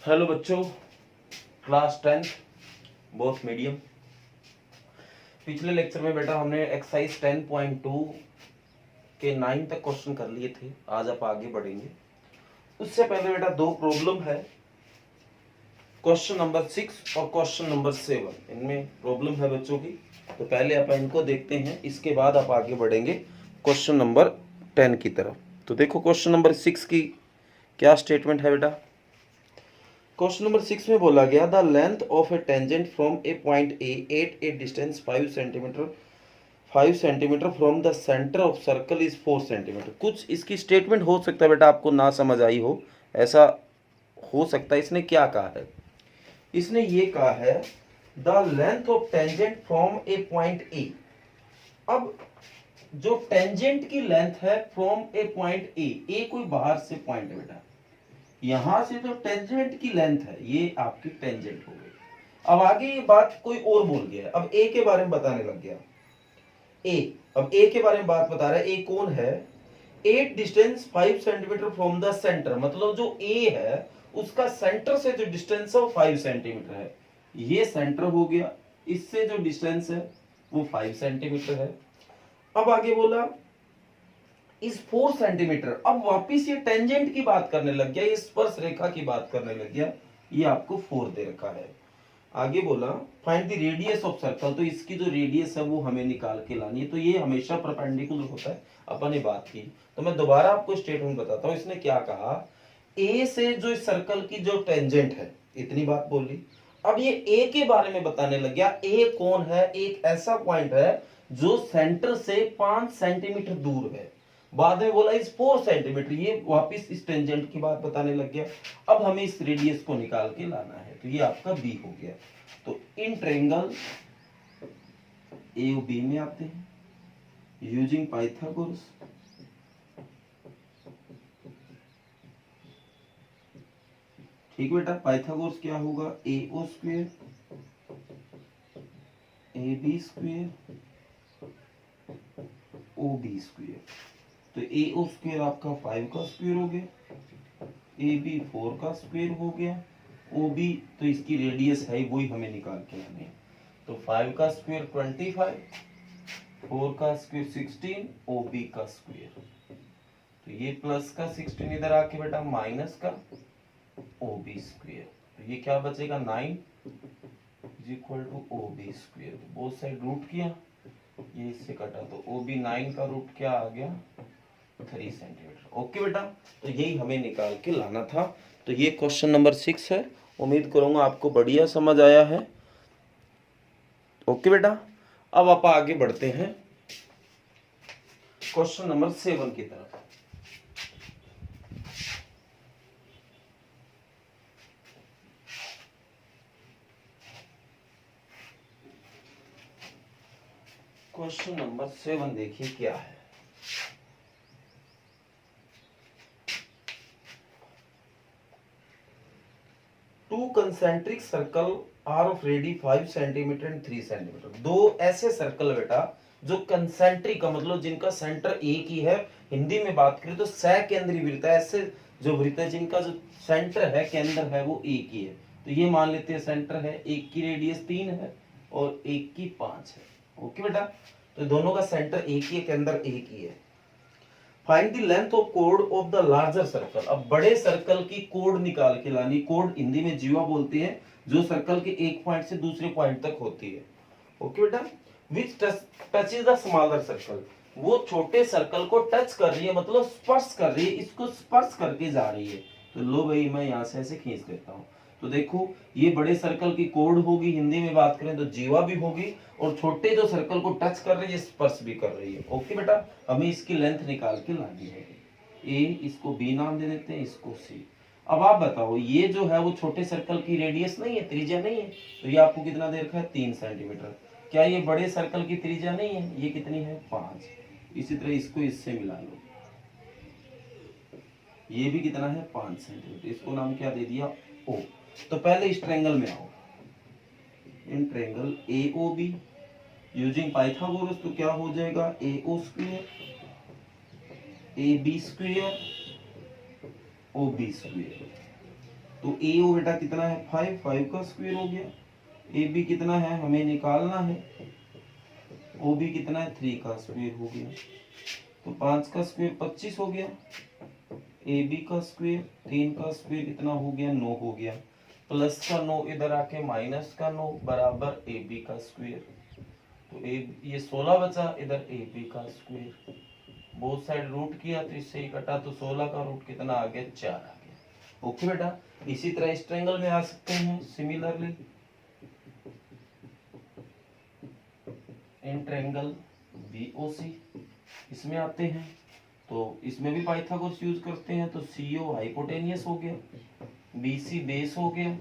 Hello बच्चों, class 10 both medium. पिछले lecture में बेटा हमने एक्सरसाइज 10.2 के 9 तक क्वेश्चन कर लिए थे। आज आप आगे बढ़ेंगे। उससे पहले बेटा दो प्रॉब्लम है, क्वेश्चन नंबर 6 और क्वेश्चन नंबर 7। इनमें प्रॉब्लम है बच्चों की, तो पहले आप इनको देखते हैं, इसके बाद आप आगे बढ़ेंगे क्वेश्चन नंबर 10 की तरफ। तो देखो क्वेश्चन नंबर 6 की क्या स्टेटमेंट है बेटा। क्वेश्चन नंबर 6 में बोला गया the length of a tangent from a point A at a distance 5 centimetre from the centre of circle is 4 centimetre. कुछ इसकी स्टेटमेंट हो सकता है बेटा आपको ना समझ आई हो, ऐसा हो सकता है। इसने क्या कहा है, इसने ये कहा है the length of tangent from a point ए। अब जो टेंजेंट की लेंथ है फ्रॉम ए पॉइंट ए कोई बाहर से पॉइंट है बेटा, यहां से जो टेंजेंट की लेंथ है ये आपकी टेंजेंट हो गई। अब आगे ये बात कोई और बोल गया, अब ए के बारे में बताने लग गया। अब ए के बारे में बात बता रहा है। ए कौन है, 8 distance 5 centimetre from the centre, मतलब जो ए है उसका सेंटर से जो डिस्टेंस है वो 5 सेंटीमीटर है। ये सेंटर हो गया, इससे जो डिस्टेंस है वो 5 सेंटीमीटर है। अब आगे बोला इस 4 सेंटीमीटर। अब वापिस ये टेंजेंट की बात करने लग गया, ये स्पर्श रेखा की बात करने लग गया। ये आपको 4 दे रखा है। आगे बोला find the radius of circle, तो इसकी जो रेडियस है वो हमें निकाल के लानी है। तो ये हमेशा परपेंडिकुलर होता है, अपन ने बात की। तो मैं दोबारा आपको स्टेटमेंट बताता हूँ। इसने क्या कहा, ए से जो इस सर्कल की जो टेंजेंट है, इतनी बात बोली। अब ये ए के बारे में बताने लग गया। ए कौन है, एक ऐसा पॉइंट है जो सेंटर से 5 सेंटीमीटर दूर है। बाद में बोला इस 4 सेंटीमीटर, ये वापिस इस टेंजेंट की बात बताने लग गया। अब हमें इस रेडियस को निकाल के लाना है, तो ये आपका बी हो गया। तो इन ट्रायंगल ए और बी में आते हैं यूजिंग पाइथागोरस। ठीक बेटा, पाइथागोरस क्या होगा, A O square A B square O B square. तो ए ओ स्क्वेयर आपका 5 का स्क्वेयर हो गया, ए बी 4 का स्क्वेयर हो गया, ओ बी तो इसकी रेडियस है वही हमें निकाल के लानी है। तो 5 का स्क्वेयर 25, 4 का स्क्वेयर 16, ओ बी का स्क्वेयर। तो ये प्लस का 16 इधर आके बेटा माइनस का ओ बी स्क्वेयर। तो ये क्या बचेगा 9 is equal to O B square. Both side root किया, ये इससे कटा, तो ओ बी 9 का रूट क्या आ गया 3 सेंटीमीटर। ओके बेटा, तो यही हमें निकाल के लाना था। तो ये क्वेश्चन नंबर 6 है। उम्मीद करूंगा आपको बढ़िया समझ आया है। ओके बेटा, अब आप आगे बढ़ते हैं क्वेश्चन नंबर 7 की तरफ। क्वेश्चन नंबर 7 देखिए क्या है। Two concentric circle are of radii 5 centimetre and 3 centimetre. दो ऐसे सर्कल बेटा जो कंसेंट्रिक का मतलब जिनका सेंटर एक ही है। हिंदी में बात करें तो सकेंद्रीय वृत्त है। ऐसे जो वृत्त है जिनका जो सेंटर है, केंद्र है, वो एक ही है। तो ये मान लेते हैं सेंटर है, एक की रेडियस 3 है और एक की 5 है। ओके बेटा, तो दोनों का सेंटर एक ही है, केंद्र एक ही है। Find the length of code of the larger circle. अब बड़े सर्कल की कोड निकाल के लानी। कोड हिंदी में जीवा बोलते हैं, जो सर्कल के एक पॉइंट से दूसरे पॉइंट तक होती है। ओके बेटा, विच टचेस द स्मॉलर सर्कल, वो छोटे सर्कल को टच कर रही है, मतलब स्पर्श कर रही है, इसको स्पर्श करके जा रही है। तो लो भाई, मैं यहां से ऐसे खींच देता हूं। तो देखो ये बड़े सर्कल की कोड होगी, हिंदी में बात करें तो जीवा भी होगी, और छोटे जो सर्कल को टच कर रही है स्पर्श भी कर रही है। ओके बेटा, हमें इसकी लेंथ निकाल के लानी है। ए, इसको बी नाम दे देते हैं, इसको सी। अब आप बताओ, ये जो है वो छोटे सर्कल की रेडियस नहीं है, त्रिज्या नहीं है। तो ये आपको कितना दे रखा है 3 सेंटीमीटर। क्या ये बड़े सर्कल की त्रिज्या नहीं है, ये कितनी है 5। इसी तरह इसको इससे मिला लो, ये भी कितना है 5 सेंटीमीटर। इसको नाम क्या दे दिया ओ। तो पहले इस ट्रायंगल में आओ, in triangle A O B using Pythagoras. तो क्या हो जाएगा A O square A B square O B square. तो ए ओ बेटा कितना है 5, 5 का स्क्वायर हो गया। ए बी कितना है हमें निकालना है, ओ बी कितना है 3 का स्क्वायर हो गया। तो 5 का स्क्वायर 25 हो गया। ए बी का स्क्वायर 3 का स्क्वायर कितना हो गया 9 हो गया। प्लस का 9 इधर आके माइनस का 9 बराबर ए बी का स्क्वायर। तो ये 16 बचा, इधर ए बी का स्क्वायर। बोथ साइड रूट किया तो इससे ही कटा, तो 16 का रूट कितना आ गया 4 आ गया। ओके बेटा, इसी तरह इस ट्रायंगल में आ सकते हैं सिमिलरली इन ट्रायंगल BOC इसमें आते हैं, तो इसमें भी पाइथागोरस यूज करते हैं। तो CO हाइपोटेनियस हो गया, BC बेस हो गया,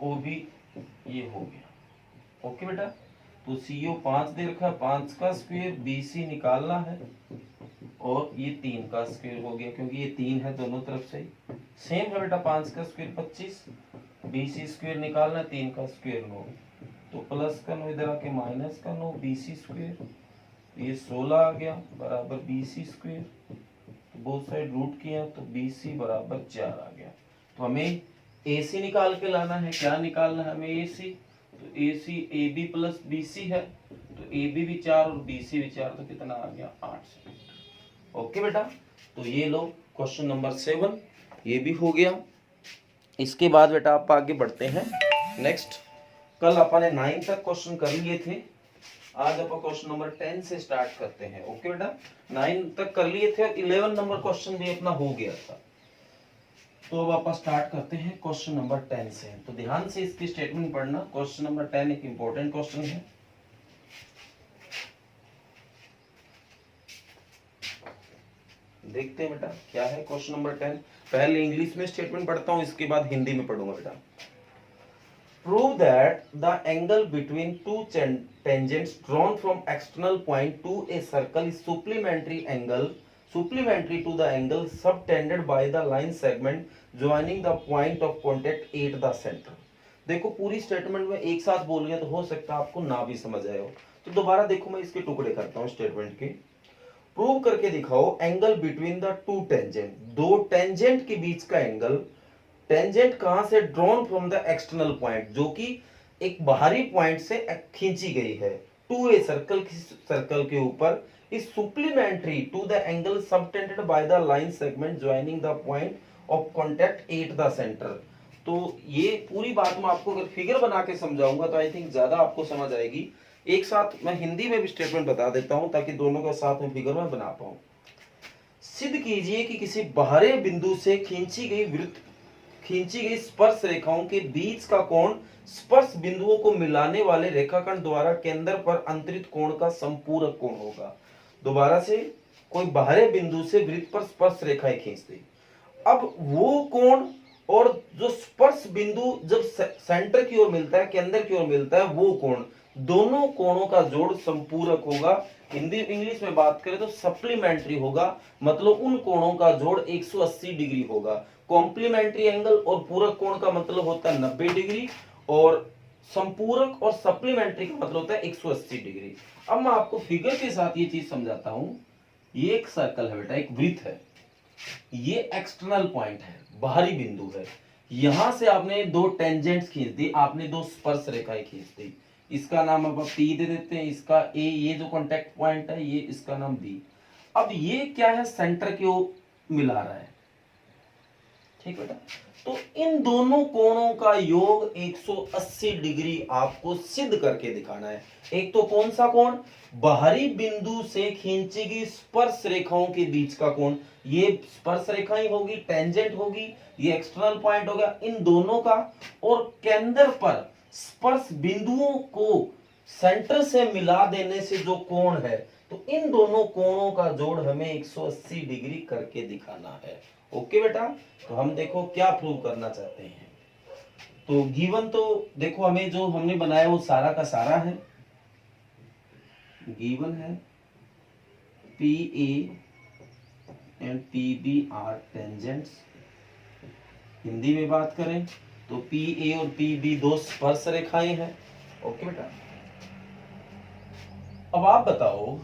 OB ये हो गया। ओके बेटा, तो CO 5 दे रखा है, 5 का स्क्वायर, BC निकालना है और ये 3 का स्क्वायर हो गया क्योंकि ये 3 है दोनों तरफ से। सेम है बेटा, 5 का स्क्वायर 25, BC स्क्वायर निकालना है, 3 का स्क्वायर 9, तो प्लस का 9 इधर आके माइनस का 9, BC स्क्वायर, ये 16 आ गया बराबर BC स्क्वायर। तो बोथ साइड रूट किया तो BC बराबर 4 आ गया। तो हमें AC निकाल के लाना है। क्या निकालना है हमें AC? तो AC AB प्लस BC है, तो AB भी 4 और BC भी 4, तो कितना आ गया 8 सेंटीमीटर। ओके बेटा, तो ये लो क्वेश्चन नंबर 7 ये भी हो गया। इसके बाद बेटा आप आगे बढ़ते हैं नेक्स्ट। कल अपन ने 9 तक क्वेश्चन कर लिए थे, आज अपन क्वेश्चन नंबर 10 से स्टार्ट करते हैं। ओके बेटा, 9 तक कर लिए थे और 11 नंबर क्वेश्चन भी अपना हो गया था। तो अब अपन स्टार्ट करते हैं क्वेश्चन नंबर 10 से। तो ध्यान से इसकी स्टेटमेंट पढ़ना। क्वेश्चन नंबर 10 एक इंपॉर्टेंट क्वेश्चन है। देखते हैं बेटा क्या है क्वेश्चन नंबर 10। पहले इंग्लिश में स्टेटमेंट पढ़ता हूं, इसके बाद हिंदी में पढ़ूंगा बेटा। Prove that the angle between two tangents drawn from external point to a circle is supplementary to the angle subtended by the line segment joining the point of contact at the center। देखो पूरी statement में एक साथ बोल गया तो हो सकता है आपको ना भी समझ आए हो, तो दोबारा देखो मैं इसके टुकड़े करता हूँ स्टेटमेंट के। प्रूव करके दिखाओ angle between the two tangent, दो टेंजेंट के बीच का एंगल। टेंजेंट कहां से? Drawn from the external point, जो कि एक बाहरी पॉइंट से खींची गई है, टू ए सर्कल के ऊपर, is supplementary to the angle subtended by the line segment joining the point of contact at the centre. तो ये पूरी बात मैं आपको अगर फिगर बना के समझाऊंगा तो आई थिंक ज्यादा आपको समझ आएगी। एक साथ मैं हिंदी में भी स्टेटमेंट बता देता हूं ताकि दोनों का साथ में फिगर में बना पाऊं। सिद्ध कीजिए कि किसी बाहरी बिंदु से खींची गई स्पर्श रेखाओं के बीच का कोण स्पर्श बिंदुओं को मिलाने वाले रेखाखंड द्वारा केंद्र पर अंतरित कोण का संपूरक कोण होगा। दोबारा से, कोई बाहरी बिंदु से वृत्त पर स्पर्श रेखाएं खींच दी। अब वो कोण और जो स्पर्श बिंदु जब सेंटर की ओर मिलता है, केंद्र की ओर मिलता है, वो कोण, दोनों कोणों का जोड़ संपूरक होगा। हिंदी इंग्लिश में बात करें तो सप्लीमेंट्री होगा, मतलब उन कोणों का जोड़ 180 डिग्री होगा। कॉम्प्लीमेंट्री एंगल और पूरक कोण का मतलब होता है 90 डिग्री, और संपूरक और सप्लीमेंट्री का मतलब होता है 180 डिग्री। अब मैं आपको फिगर के साथ ये चीज समझाता हूं। ये एक सर्कल है बेटा, एक वृत्त है, ये एक्सटर्नल पॉइंट है, बाहरी बिंदु है। यहां से आपने दो टेंजेंट्स खींच दी, आपने दो स्पर्श रेखाएं खींच दी। इसका नाम अब P दे देते हैं, इसका A, ये जो कांटेक्ट पॉइंट है ये इसका नाम B। अब ये क्या है? सेंटर की ओर मिला रहा है, ठीक बेटा। तो इन दोनों कोणों का योग 180 डिग्री आपको सिद्ध करके दिखाना है। एक तो कौन सा कोण? बाहरी बिंदु से खींची गई स्पर्श रेखाओं के बीच का कोण, ये स्पर्श रेखाएं होगी, टेंजेंट होगी, ये एक्सटर्नल पॉइंट होगा, इन दोनों का, और केंद्र पर स्पर्श बिंदुओं को सेंटर से मिला देने से जो कोण है, तो इन दोनों कोणों का जोड़ हमें 180 डिग्री करके दिखाना है। ओके बेटा, तो हम देखो क्या प्रूव करना चाहते हैं। तो गिवन तो देखो हमें जो हमने बनाया वो सारा का सारा है। गिवन है PA and PB are tangents. Hindi में बात करें तो PA और PB दो स्पर्श रेखाएं हैं। ओके बेटा, अब आप बताओ,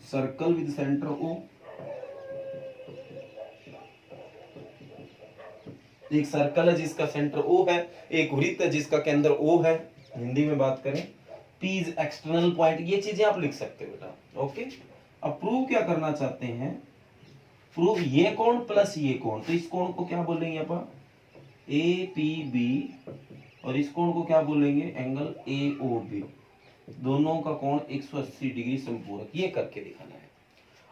सर्कल विद सेंटर O, एक सर्कल है जिसका सेंटर O है, एक वृत्त है जिसका केंद्र O है। हिंदी में बात करें P इज एक्सटर्नल पॉइंट, ये चीजें आप लिख सकते हो बेटा। ओके, अब प्रूव क्या करना चाहते हैं, प्रूव ये कोण प्लस ये कोण, तो इस कोण को क्या बोलेंगे अपन APB, और इस कोण को क्या बोलेंगे एंगल AOB, दोनों का कोण 180 डिग्री समपूरक, ये करके दिखाना है।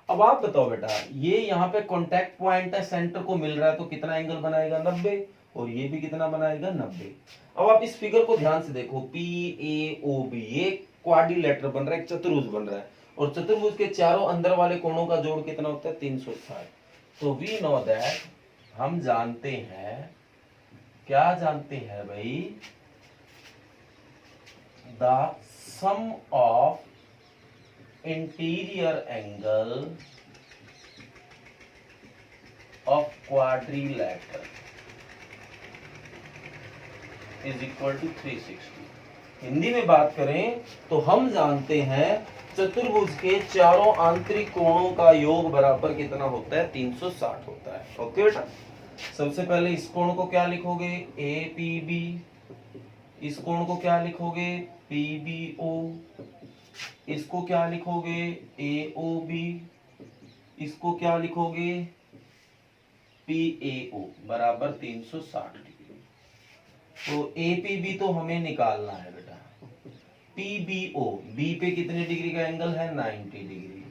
अब आप बताओ बेटा, ये यहाँ पे कॉन्टैक्ट पॉइंट है, सेंटर को मिल रहा है, तो कितना एंगल बनाएगा 90, और ये भी कितना बनाएगा 90। अब आप इस फिगर को ध्यान से देखो, PAOB ये क्वाड्रिलेटरल बन रहा है, एक चतुर्भुज बन रहा है, और चतुर्भुज के चारों अंदर वाले कोणों का जोड़ कितना होता है 360। तो वी नो दैट, हम जानते हैं, क्या जानते हैं भाई, the sum of interior angle of quadrilateral is equal to 360। Hindi में बात करें तो हम जानते हैं चतुर्भुज के चारों आंतरिक कोणों का योग बराबर कितना होता है 360 होता है। ओके बेटा, सबसे पहले इस कोण को क्या लिखोगे APB, इस कोण को क्या लिखोगे PBO, इसको क्या लिखोगे AOB, इसको क्या लिखोगे PAO बराबर 360 डिग्री। तो APB तो हमें निकालना है बेटा, PBO B पे कितने डिग्री का एंगल है 90 डिग्री,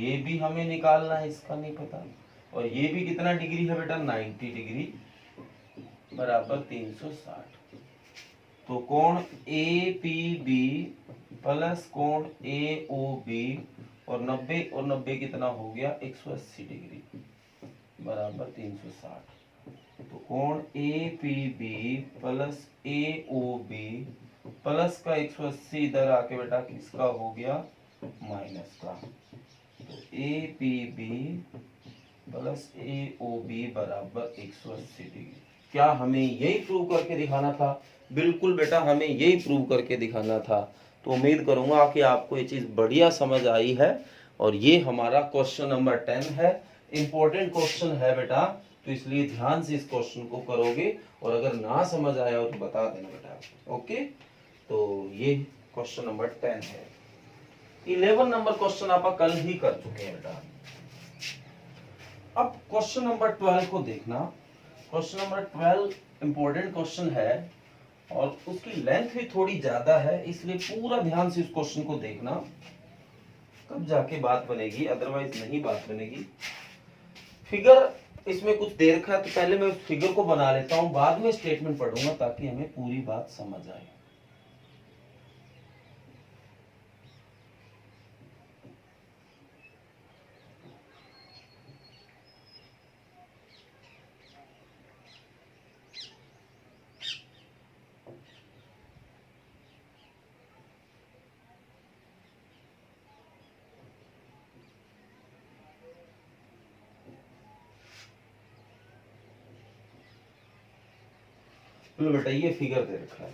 ये भी हमें निकालना है, इसका नहीं पता, और ये भी कितना डिग्री है बेटा 90 डिग्री बराबर 360। तो कोण APB प्लस कोण AOB और 90 और 90 कितना हो गया 180 डिग्री बराबर 360। तो कोण APB प्लस AOB प्लस का 180 इधर आके बेटा किसका हो गया माइनस का। तो APB प्लस AOB बराबर 180 डिग्री। क्या हमें यही प्रूव करके दिखाना था? बिल्कुल बेटा, हमें यही प्रूव करके दिखाना था। तो उम्मीद करूंगा कि आपको ये चीज बढ़िया समझ आई है, और ये हमारा क्वेश्चन नंबर 10 है, इंपॉर्टेंट क्वेश्चन है बेटा, तो इसलिए ध्यान से इस क्वेश्चन को करोगे, और अगर ना समझ आया हो तो बता देना बेटा। ओके, तो ये क्वेश्चन नंबर 10 है। 11 नंबर क्वेश्चन आप कल ही कर चुके हैं बेटा। अब क्वेश्चन नंबर 12 को देखना। क्वेश्चन नंबर 12 इंपॉर्टेंट क्वेश्चन है, और उसकी लेंथ भी थोड़ी ज्यादा है, इसलिए पूरा ध्यान से इस क्वेश्चन को देखना, तब जाके बात बनेगी, अदरवाइज नहीं बात बनेगी। फिगर इसमें कुछ दे रखा है, तो पहले मैं उस फिगर को बना लेता हूं, बाद में स्टेटमेंट पढ़ूंगा ताकि हमें पूरी बात समझ आए। बेटा ये फिगर दे रखा है,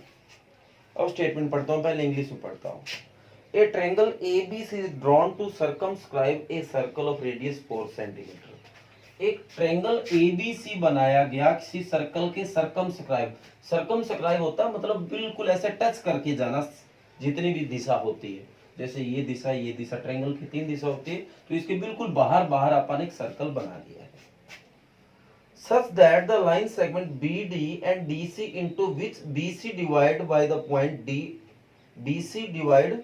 अब स्टेटमेंट पढ़ता हूं, पहले इंग्लिश में पढ़ता हूं। A triangle ABC is drawn to circumscribe a circle of radius 4 centimetre. एक ट्रायंगल ABC बनाया गया किसी सर्कल के सर्कमस्क्राइब, सर्कमस्क्राइब होता है मतलब बिल्कुल ऐसे टच करके जाना, जितनी भी दिशा होती है, जैसे ये दिशा, ट्रायंगल की 3 दिशा होती है, तो इसके बिल्कुल बाहर बाहर अपन एक सर्कल बना दिया है। Such that the line segment BD and DC into which BC divide by the point D, BC divide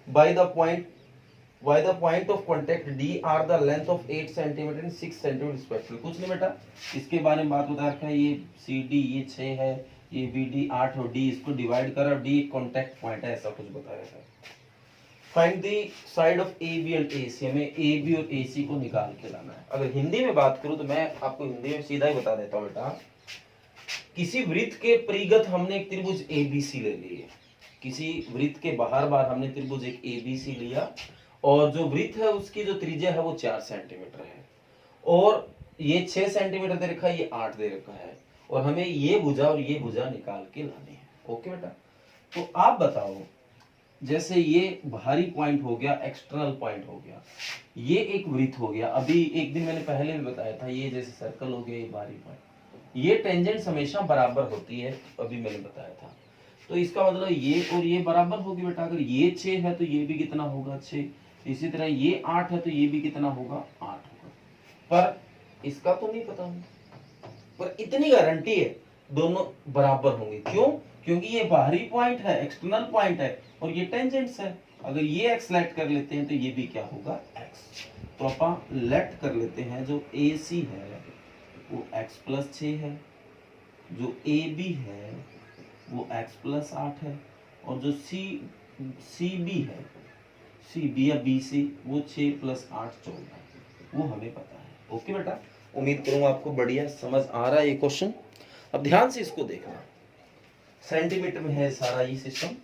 by the point of contact D are the length of 8 cm and 6 cm respectively। कुछ नहीं बेटा, इसके बारे में बात बता रखा है, ये CD ये 6 है, ये BD 8 और D इसको डिवाइड करा, D कॉन्टेक्ट पॉइंट है, ऐसा कुछ बता रखा है। Find the side of AB and AC, हमें AB और AC को निकाल के लाना है। अगर हिंदी में बात करूं तो मैं आपको हिंदी में सीधा ही बता देता हूं बेटा, किसी वृत्त के परिगत हमने एक त्रिभुज ABC ले ली है, किसी वृत्त के बाहर बाहर हमने त्रिभुज एक ABC लिया, और जो वृत्त है उसकी जो त्रिज्या है वो 4 सेंटीमीटर है, और ये 6 सेंटीमीटर दे रखा है, ये 8 दे रखा है, और हमें ये भुजा और ये भुजा निकाल के लानी है। ओके बेटा, तो आप बताओ, जैसे ये बाहरी पॉइंट हो गया, एक्सटर्नल पॉइंट हो गया, ये एक वृत्त हो गया, अभी एक दिन मैंने पहले भी बताया था, ये जैसे सर्कल हो गया, ये बाहरी पॉइंट, ये टेंजेंट्स हमेशा बराबर होती है, अभी मैंने बताया था। तो इसका मतलब ये और ये बराबर होगी बेटा। अगर ये 6 है तो ये भी कितना होगा 6, इसी तरह ये 8 है तो ये भी कितना होगा 8 होगा। पर इसका तो नहीं पता हमें, पर इतनी गारंटी है दोनों बराबर होंगे। क्यों? क्योंकि ये बाहरी पॉइंट है, एक्सटर्नल पॉइंट है, और ये टेंजेंट्स है। अगर ये x लेट कर लेते हैं तो ये भी क्या होगा x। तो आप लेट कर लेते हैं, जो AC है वो x प्लस 6 है, जो AB है वो x प्लस 8 है, और जो CB है, CB या BC वो 6 प्लस 8 14, वो हमें पता है। ओके बेटा, उम्मीद करूंगा आपको बढ़िया समझ आ रहा है ये क्वेश्चन। अब ध्यान से इसको देखना, सेंटीमीटर में है सारा ये सिस्टम।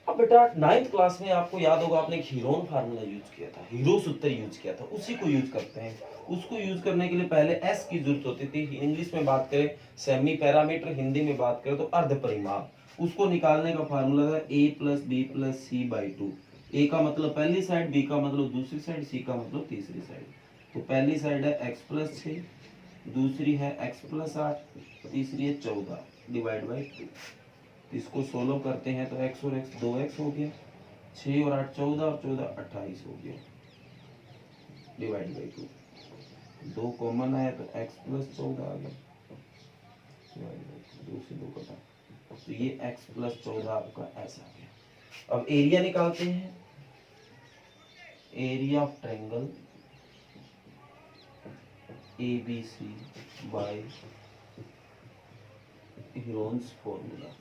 अब बेटा 9th क्लास में आपको याद होगा, आपने एक हीरोन फार्मूला यूज किया था, हीरो सूत्र यूज किया था, उसी को यूज करते हैं। उसको यूज करने के लिए पहले एस की जरूरत होती थी। इंग्लिश में बात करें सेमी पैरामीटर, हिंदी में बात करें तो अर्ध परिमाप। उसको निकालने का फार्मूला था a plus B plus C by 2। A का मतलब पहली साइड, बी का मतलब दूसरी साइड, सी का मतलब तीसरी साइड। तो पहली साइड है x प्लस 6, दूसरी है x प्लस 8, तीसरी है 14 डिवाइड बाई 2। इसको सोल्व करते हैं तो x और x 2x हो गया, 6 और 8 14 और 14 28 हो गया डिवाइड बाई 2। 2 कॉमन आया तो x प्लस 14 आ गया डिवाइड बाई 2 से 2 कटा, तो ये x प्लस 14 आपका ऐसा आ गया। अब एरिया निकालते हैं, area of triangle ABC by Heron's formula.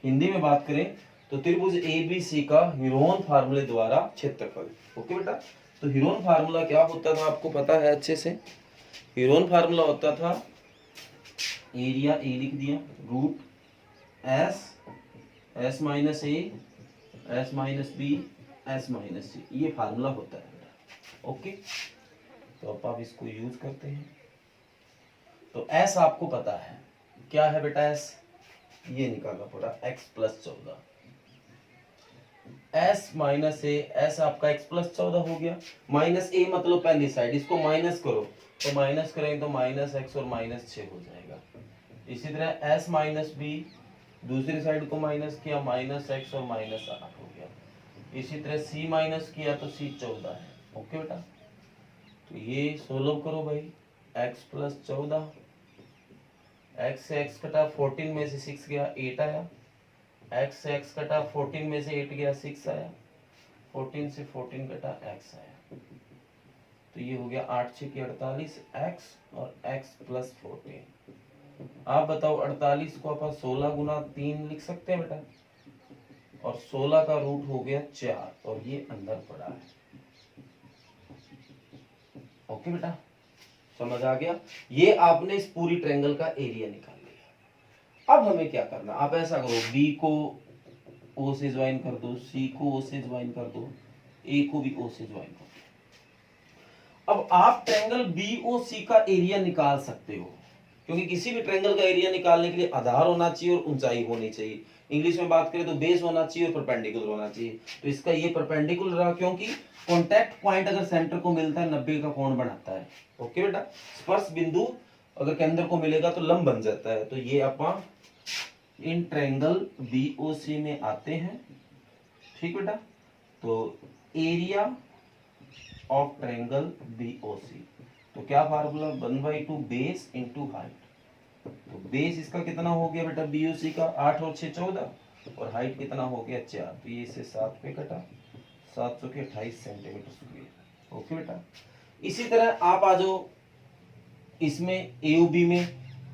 Hindi में बात करें तो त्रिभुज ABC का हीरोन फार्मूले द्वारा क्षेत्रफल। ओके बेटा, तो हीरोन फार्मूला क्या होता था आपको पता है अच्छे से। हीरोन फार्मूला होता था, एरिया ए लिख दिया, root S minus A, S minus B, S minus C, ये फार्मूला होता है बेटा। ओके, तो अब आप इसको यूज करते हैं। तो एस आपको पता है क्या है बेटा, एस ये निकालना पड़ा x plus 14, s minus A, S आपका x प्लस 14 हो गया, माइनस ए मतलब पहली साइड, इसको माइनस करो तो माइनस करें तो माइनस x और माइनस 6 हो जाएगा। इसी तरह s माइनस बी, दूसरी साइड को माइनस किया, माइनस x और माइनस 8 हो गया। इसी तरह c माइनस किया तो c 14 है। ओके बेटा, तो ये सोल्व करो भाई, x प्लस 14, x से x कटा, 14 में से 6 गया 8 आया, x से x कटा, 14 में से 8 गया 6 आया, 14 से 14 कटा x आया, तो ये हो गया 8 6 की 48, x और x प्लस 14। आप बताओ 48 को अपन 16 गुना 3 लिख सकते हैं बेटा, और 16 का रूट हो गया 4, और ये अंदर पड़ा है। ओके बेटा, समझ आ गया। ये आपने इस पूरी ट्रायंगल का एरिया निकाल लिया। अब हमें क्या करना, आप ऐसा करो, बी को ओ से ज्वाइन कर दो, सी को ओ से ज्वाइन कर दो, ए को भी ओ से ज्वाइन कर दो। अब आप ट्रायंगल बीओसी का एरिया निकाल सकते हो, क्योंकि किसी भी ट्रायंगल का एरिया निकालने के लिए आधार होना चाहिए और ऊंचाई होनी चाहिए। इंग्लिश में बात करें तो बेस होना चाहिए और परपेंडिकुलर होना चाहिए। तो इसका ये परपेंडिकुलर रहा, क्योंकि कॉन्टैक्ट पॉइंट अगर सेंटर को मिलता है 90 का कोण बनाता है। ओके बेटा, स्पर्श बिंदु अगर केंद्र को मिलेगा तो लंब बन जाता है। तो ये अपन इन ट्रायंगल बीओसी में आते हैं। ठीक बेटा, तो एरिया ऑफ ट्रायंगल बीओसी, तो क्या फार्मूला, 1/2 बेस इंटू हाइट। तो बेस इसका कितना हो गया बेटा बीओसी का, 8 और 6 14, और हाइट कितना हो गया 4, तो ये से 7 पे कटा, 700 के 28 सेंटीमीटर स्क्वायर। ओके बेटा, इसी तरह आप आ जाओ इसमें एओबी में,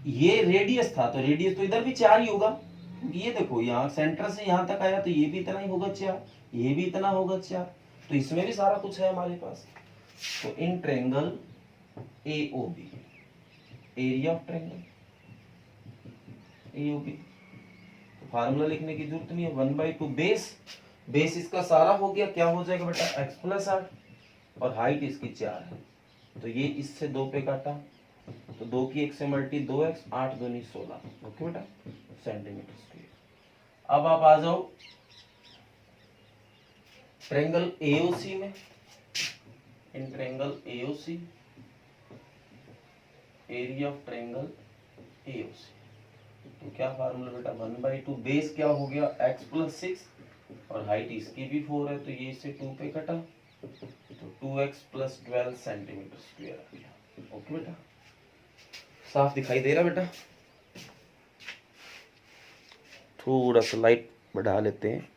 ये रेडियस था तो रेडियस तो इधर भी 4 ही होगा। ये देखो यहाँ सेंटर से यहाँ तक आया तो ये भी इतना ही होगा 4, ये भी इतना होगा 4, तो इसमें भी सारा कुछ है हमारे पास। तो in triangle AOB, area of triangle AOB, तो फार्मूला लिखने की जरूरत नहीं है, 1/2 बेस, बेस इसका सारा हो गया, क्या हो जाएगा बेटा x प्लस 8, और हाइट इसकी 4 है, तो ये इससे 2 पे काटा, तो 2 की 1 से मल्टी 2x, 8 दूनी 16। ओके बेटा, सेंटीमीटर स्क्वायर। अब आप आ जाओ ट्रायंगल एओसी में। In triangle AOC, area of triangle AOC। तो क्या फार्मूला बेटा 1/2, बेस क्या हो गया x + 6 और हाइट इसकी भी 4 है तो ये इससे 2 पे कटा तो 2x + 12 सेंटीमीटर स्क्वायर आ गया। ओके बेटा, साफ दिखाई दे रहा बेटा? थोड़ा सा लाइट बढ़ा लेते हैं।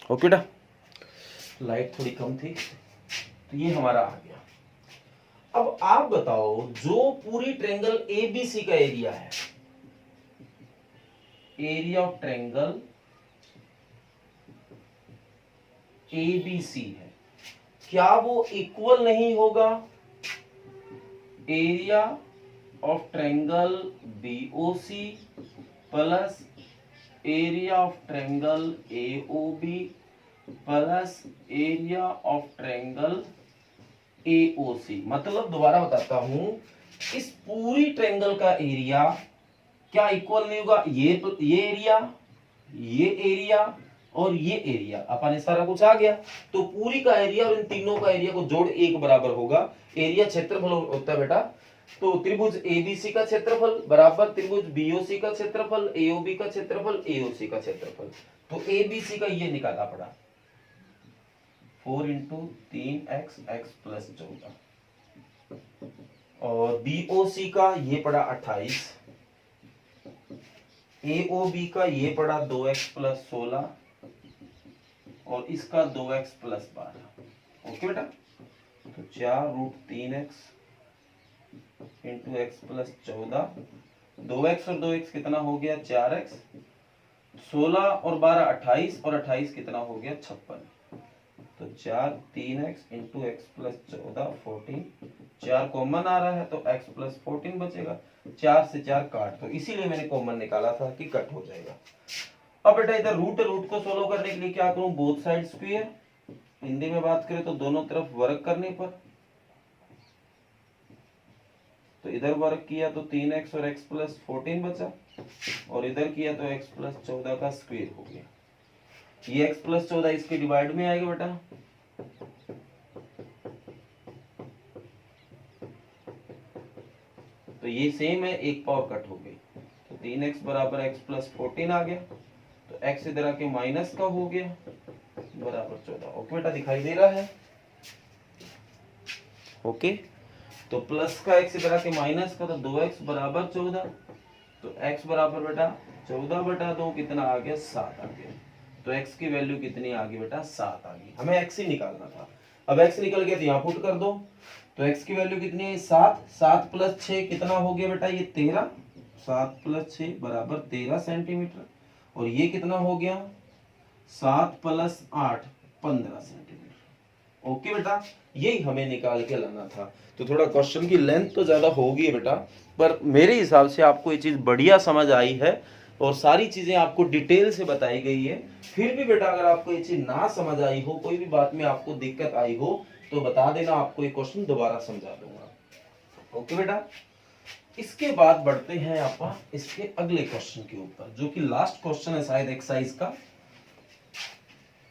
ओके बेटा, लाइट थोड़ी कम थी तो ये हमारा आ गया। अब आप बताओ, जो पूरी ट्रायंगल ABC का एरिया है, एरिया ऑफ ट्रायंगल ABC है, क्या वो इक्वल नहीं होगा area of triangle BOC plus area of triangle AOB plus area of triangle AOC? मतलब दोबारा बताता हूं, इस पूरी ट्रायंगल का एरिया क्या इक्वल नहीं होगा? ये एरिया और ये एरिया, अपन सारा कुछ आ गया तो पूरी का एरिया और इन तीनों का एरिया को जोड़ एक बराबर होगा। एरिया क्षेत्रफल होता है बेटा, तो त्रिभुज ABC का क्षेत्रफल बराबर त्रिभुज BOC का क्षेत्रफल, AOB का क्षेत्रफल, AOC का क्षेत्रफल। तो ABC का ये निकाला पड़ा 4 × 3x x + 14 और BOC का ये पड़ा 28, AOB का ये पड़ा 2x + 16 और इसका 2x + 12। ओके बेटा, तो 4√3x × x + 14, 2x और 2x कितना हो गया 4x, 16 और 12 28 और 28 कितना हो गया 56। तो 4 3x × x + 14 14, 4 कॉमन आ रहा है तो x + 14 बचेगा, 4 से 4 काट, तो इसीलिए मैंने कॉमन निकाला था कि कट हो जाएगा। अब बेटा इधर रूट को सोल्व करने के लिए क्या करूं, बोथ साइड स्क्वायर, हिंदी में बात करें तो दोनों तरफ वर्ग करने पर, तो इधर वर्ग किया तो 3x और x + 14 बचा और इधर किया तो x + 14 का स्क्वायर हो गया। ये x + 14 इसके डिवाइड में आएगा बेटा, तो ये सेम है, एक पावर कट हो गई तो 3x = x + 14 आ गया, तो x इधर आके माइनस का हो गया बराबर 14। ओके बेटा, दिखाई दे रहा है? ओके, तो प्लस का x इधर आके माइनस का, तो 2x = 14, तो x बराबर बेटा 14/2 कितना आ गया 7 आ गया, तो x की वैल्यू कितनी आ गई बेटा 7 आ गई। हमें x ही निकालना था, अब x निकल गया तो यहाँ पुट कर दो, तो x की वैल्यू कितनी है 7, 7 + 6 कितना हो गया बेटा ये 13, 7 + 6 = 13 सेंटीमीटर और ये कितना हो गया 7 + 8 15 सेंटीमीटर। ओके बेटा, यही हमें निकाल के लाना था। तो थोड़ा क्वेश्चन की लेंथ तो ज्यादा होगी बेटा, पर मेरे हिसाब से आपको ये चीज बढ़िया समझ आई है और सारी चीजें आपको डिटेल से बताई गई है। फिर भी बेटा अगर आपको ये चीज ना समझ आई हो, कोई भी बात में आपको दिक्कत आई हो तो बता देना, आपको ये क्वेश्चन दोबारा समझा दूंगा। ओके बेटा, इसके बाद बढ़ते हैं आप इसके अगले क्वेश्चन के ऊपर, जो कि लास्ट क्वेश्चन है शायद एक्सरसाइज का,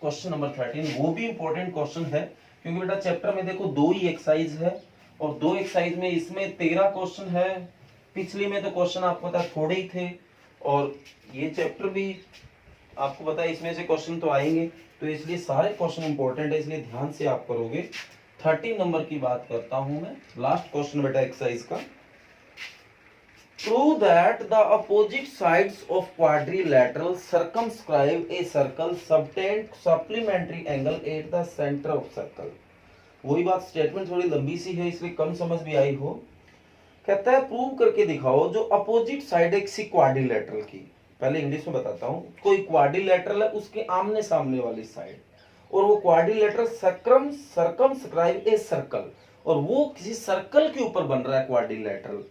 क्वेश्चन नंबर 13। वो भी इंपॉर्टेंट क्वेश्चन है क्योंकि बेटा चैप्टर में देखो 2 ही एक्सरसाइज है और 2 एक्सरसाइज में इसमें 13 क्वेश्चन है, पिछली में तो क्वेश्चन आपको पता थोड़े ही थे और ये चैप्टर भी आपको पता है इसमें से क्वेश्चन तो आएंगे, तो इसलिए सारे क्वेश्चन इंपॉर्टेंट है, इसलिए ध्यान से आप करोगे। 13 नंबर की बात करता हूं मैं, लास्ट क्वेश्चन बेटा एक्सरसाइज का। Prove that the opposite sides of quadrilateral circumscribe a circle subtend supplementary angle at the center of circle। वही बात, स्टेटमेंट थोड़ी लंबी सी है इसलिए कम समझ भी आई हो। कहता है प्रूव करके दिखाओ जो अपोजिट साइड है किसी क्वाड्रिलेटरल की, पहले इंग्लिश में बताता हूं, कोई क्वाड्रिलेटरल है उसके आमने सामने वाली साइड और वो क्वाड्रिलेटरल सर्कमस्क्राइब ए सर्कल और वो किसी सर्कल के ऊपर बन रहा है क्वाड्रिलेटरल।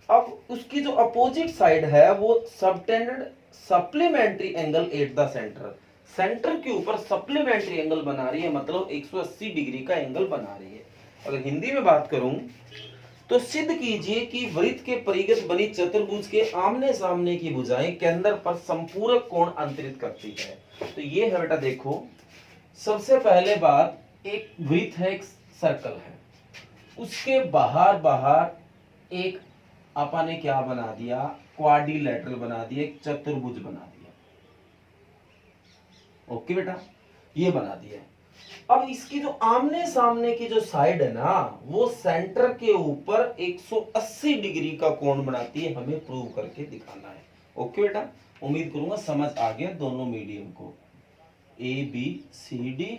अब उसकी जो अपोजिट साइड है वो subtended supplementary angle eight the centre, centre के ऊपर सप्लीमेंट्री एंगल बना रही है, मतलब 180 डिग्री का एंगल बना रही है। अगर हिंदी में बात करूं तो सिद्ध कीजिए कि वृत्त के परिगत बनी चतुर्भुज के आमने सामने की भुजाएं केंद्र पर संपूरक कोण अंतरित करती है। तो ये है बेटा, देखो सबसे पहले बात, एक वृत्त है, एक सर्कल है, उसके बाहर बाहर एक आपा ने क्या बना दिया, क्वाड्रिलेटरल बना दिया, एक चतुर्भुज बना दिया। ओके बेटा, ये बना दिया। अब इसकी जो आमने सामने की जो साइड है ना, वो सेंटर के ऊपर 180 डिग्री का कोण बनाती है, हमें प्रूव करके दिखाना है। ओके बेटा, उम्मीद करूंगा समझ आ गया दोनों मीडियम को। A B C D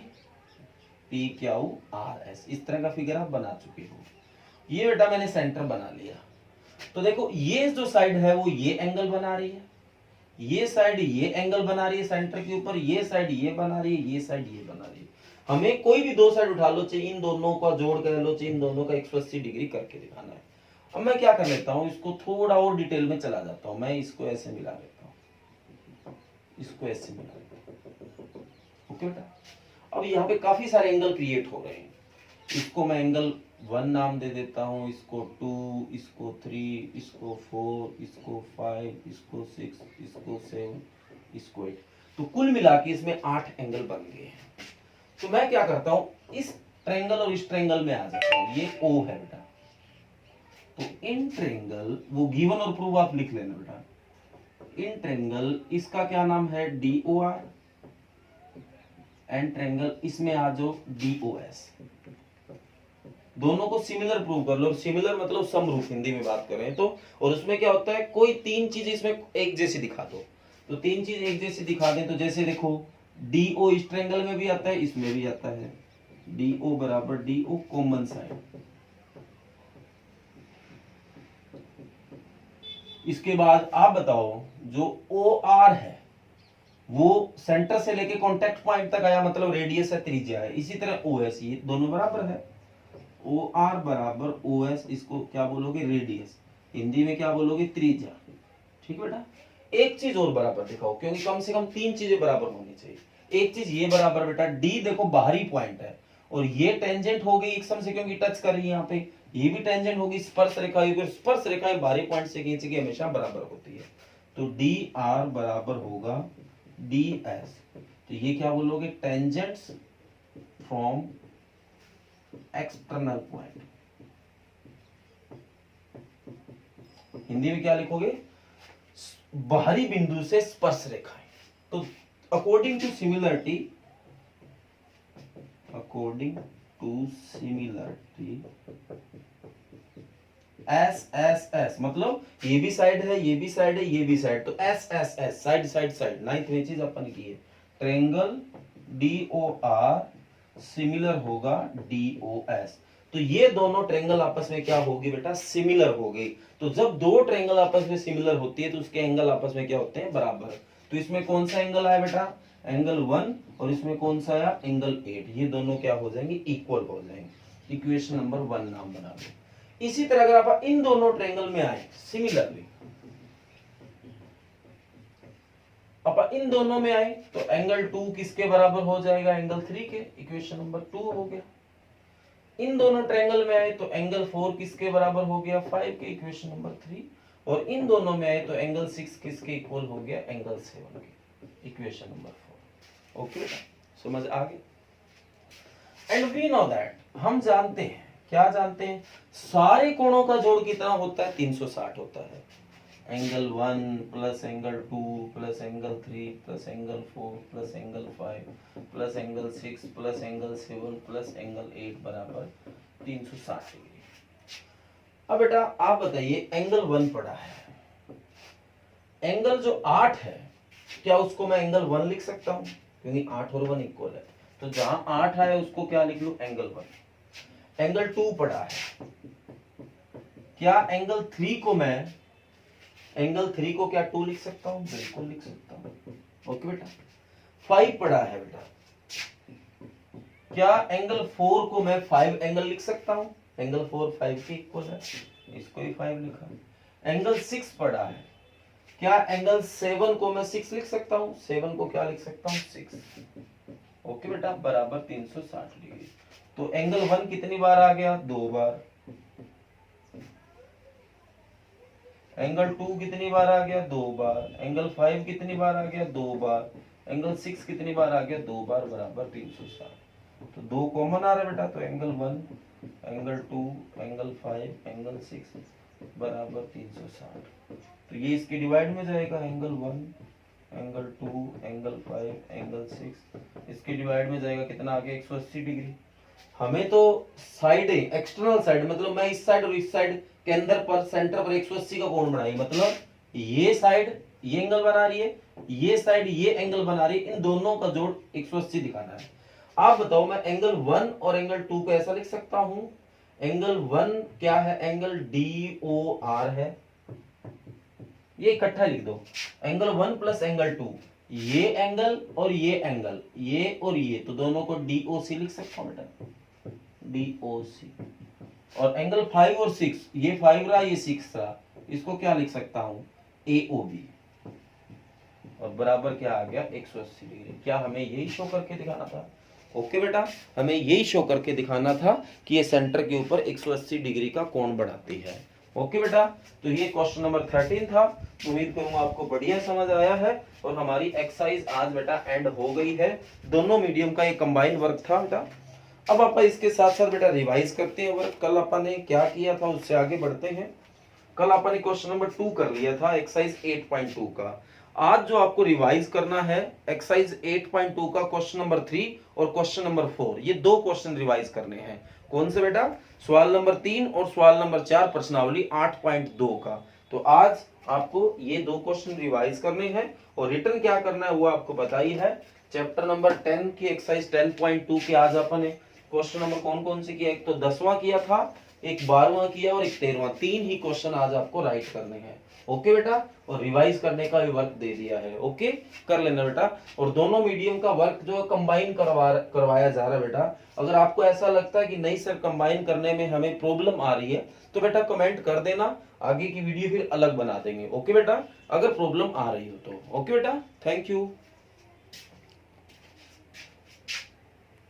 P Q R S, इस तरह का फिगर आप बना चुके हो। ये बेटा मैंने सेंटर बना लिया। तो देखो ये जो साइड है वो ये एंगल बना रही है, ये साइड ये एंगल बना रही है सेंटर के ऊपर, ये साइड ये बना रही है, ये साइड ये बना रही है। हमें कोई भी दो साइड उठा लो, चाहे इन दोनों का जोड़ कर लो, चाहे इन दोनों का 180 डिग्री करके दिखाना है। अब मैं क्या कर लेता हूं, इसको थोड़ा और डिटेल में चला जाता हूं। मैं इसको ऐसे मिला लेता हूं, इसको ऐसे मिला लेता हूं। ओके बेटा, अब यहाँ पे काफी सारे एंगल क्रिएट हो रहे हैं। इसको मैं एंगल 1 नाम दे देता हूं, इसको 2, इसको 3, इसको 4, इसको 5, इसको 6, इसको 7, इसको 8। तो कुल मिला के इसमें 8 एंगल बन गए हैं। तो मैं क्या करता हूं, इस ट्रायंगल और इस ट्रायंगल में आ जाता हूं। ये O है बेटा, तो इन ट्रायंगल, वो गिवन और प्रूव आप लिख लेना बेटा। इन ट्रायंगल इसका क्या नाम है, DOR, एंड ट्रायंगल इसमें आ जाओ DOS। दोनों को सिमिलर प्रूव कर लो। सिमिलर मतलब समरूप, हिंदी में बात कर रहे हैं तो। और उसमें क्या होता है, कोई 3 चीज इसमें एक जैसी दिखा दो। तो 3 चीज एक जैसी दिखा दें तो जैसे देखो DO इस ट्रायंगल में भी आता है, इसमें भी आता है। DO बराबर DO कॉमन साइड। इसके बाद आप बताओ, जो OR है वो सेंटर से लेके कांटेक्ट पॉइंट तक आया, मतलब रेडियस है, त्रिज्या है। इसी तरह OS, ये दोनों बराबर है। OR बराबर OS, इसको क्या बोलोगे, रेडियस। हिंदी में क्या बोलोगे, त्रिज्या। ठीक बेटा, एक चीज और बराबर दिखाओ, क्योंकि कम से कम 3 चीजें बराबर होनी चाहिए। एक चीज ये बराबर बेटा, D देखो बाहरी पॉइंट है, और ये टेंजेंट हो गई एकदम से, क्योंकि टच कर रही है यहाँ पे। ये भी टेंजेंट होगी, स्पर्श रेखा, स्पर्श रेखाएं बाहरी पॉइंट से खींच के हमेशा बराबर होती है। तो DR बराबर होगा DS। तो ये क्या बोलोगे, tangents from external point. Hindi में क्या लिखोगे, बाहरी बिंदु से स्पर्श रेखाएं। तो अकॉर्डिंग टू सिमिलरिटी, SSS, मतलब ये भी साइड है, ये भी साइड है, ये भी साइड, तो SSS, side side side. Ninth में चीज अपन की है, ट्रायंगल DOR सिमिलर होगा DOS। तो ये दोनों ट्रायंगल आपस में क्या होगी बेटा, सिमिलर हो गई। तो जब दो ट्रायंगल आपस में सिमिलर होती है तो उसके एंगल आपस में क्या होते हैं, बराबर। तो इसमें कौन सा एंगल आया बेटा, एंगल 1, और इसमें कौन सा आया, एंगल 8। ये दोनों क्या हो जाएंगे, इक्वल हो जाएंगे। इक्वेशन नंबर 1 नाम बना दो। इसी तरह अगर आप इन दोनों ट्रायंगल में आए सिमिलरली, अब इन दोनों में आए तो एंगल 2 किसके बराबर हो जाएगा, एंगल 3 के। इक्वेशन नंबर 2 हो गया। इन दोनों ट्रायंगल में आए तो एंगल 4 किसके बराबर हो गया, 5 के। Equation number 3। और इन दोनों में आए तो एंगल 6 किसके इक्वल हो गया, एंगल 7 के। Equation number 4। ओके, समझ आ गई। एंड वी नो दैट, हम जानते हैं, क्या जानते हैं, सारे कोणों का जोड़ कितना होता है, 360 होता है। Angle 1 plus angle 2 plus angle 3 plus angle 4 plus angle 5 plus angle 6 plus angle 7 plus angle 8 बराबर 360 डिग्री। अब बेटा आप बताइए, एंगल 1 पड़ा है, एंगल जो 8 है, क्या उसको मैं एंगल 1 लिख सकता हूं, क्योंकि 8 और 1 इक्वल है। तो जहां 8 है उसको क्या लिख लूं, एंगल 1। एंगल 2 पड़ा है, क्या एंगल 3 को मैं, एंगल 3 को क्या 2 लिख सकता हूं, बिल्कुल लिख सकता हूं। ओके बेटा। 5 पड़ा है बेटा, क्या एंगल 4 को मैं 5 एंगल लिख सकता हूं, एंगल 4 5 के इक्वल है, इसको ही 5 लिखा। एंगल 6 पड़ा है, क्या एंगल 7 को मैं 6 लिख सकता हूँ? 7 को क्या लिख सकता हूँ? 6। ओके बेटा, बराबर 360 डिग्री। तो एंगल 1 कितनी बार आ गया? 2 बार। एंगल 2 कितनी बार आ गया? 2 बार। एंगल 5 कितनी बार आ गया? 2 बार। एंगल 6 कितनी बार आ गया? 2 बार, बराबर 360। तो 2 कॉमन आ रहा है बेटा, तो एंगल 1, एंगल 2, एंगल 5, एंगल 6 बराबर 360। तो ये इसके डिवाइड में जाएगा, एंगल 1, एंगल 2, एंगल 5, एंगल 6 इसके डिवाइड में जाएगा, कितना आ गया? 180 डिग्री। हमें तो साइड एक्सटर्नल साइड, मतलब मैं इस साइड और इस साइड के अंदर पर सेंटर पर 180 का कोण बनाई, मतलब ये साइड ये एंगल बना रही है, ये साइड ये एंगल बना रही है, इन दोनों का जोड़ 180 दिखाना है। आप बताओ, मैं एंगल 1 और एंगल 2 को ऐसा लिख सकता हूं, एंगल 1 क्या है? एंगल DOR है, ये इकट्ठा लिख दो, एंगल 1 प्लस एंगल 2, ये एंगल और ये एंगल, ये और ये, तो दोनों को DOC लिख सकता हूं बेटा, DOC। और एंगल 5 और 6, ये 5 रहा ये 6 रहा, इसको क्या लिख सकता हूं? AOB। और बराबर क्या आ गया? 180 डिग्री। क्या हमें यही शो करके दिखाना था? ओके बेटा, हमें यही शो करके दिखाना था कि ये सेंटर के ऊपर 180 डिग्री का कोण बढ़ाती है। ओके बेटा, तो ये क्वेश्चन नंबर 13 था। उम्मीद करूंगा आपको बढ़िया समझ आया है। और हमारी एक्सरसाइज आज बेटा एंड हो गई है। दोनों मीडियम का एक कंबाइंड वर्क था बेटा। अब आप इसके साथ साथ बेटा रिवाइज करते हैं वर्क। कल अपन ने क्या किया था उससे आगे बढ़ते हैं। कल अपन ने क्वेश्चन नंबर 2 कर लिया था, एक्सरसाइज 8.2 का। आज जो आपको रिवाइज करना है, एक्सरसाइज 8.2 का क्वेश्चन नंबर 3 और क्वेश्चन नंबर 4, ये दो क्वेश्चन रिवाइज करने हैं। कौन से बेटा? सवाल नंबर 3 और सवाल नंबर 4 प्रश्नावली 8.2 का। तो आज आपको ये दो क्वेश्चन रिवाइज करने हैं और रिटर्न क्या करना है वो आपको पता ही है। चैप्टर नंबर 10 की एक्सरसाइज 10.2 के आज अपन ने क्वेश्चन नंबर कौन कौन से किया? एक तो 10वां किया था, एक 12वां किया और एक 13वां। 3 ही क्वेश्चन आज आपको राइट करने हैं। ओके बेटा, और रिवाइज करने का भी वर्क दे दिया है। ओके, कर लेना बेटा। और दोनों मीडियम का वर्क जो कंबाइन करवाया जा रहा है बेटा। अगर आपको ऐसा लगता है कि नहीं सर कंबाइन करने में हमें प्रॉब्लम आ रही है, तो बेटा कमेंट कर देना, आगे की वीडियो फिर अलग बना देंगे। ओके बेटा, अगर प्रॉब्लम आ रही हो तो। ओके बेटा, थैंक यू।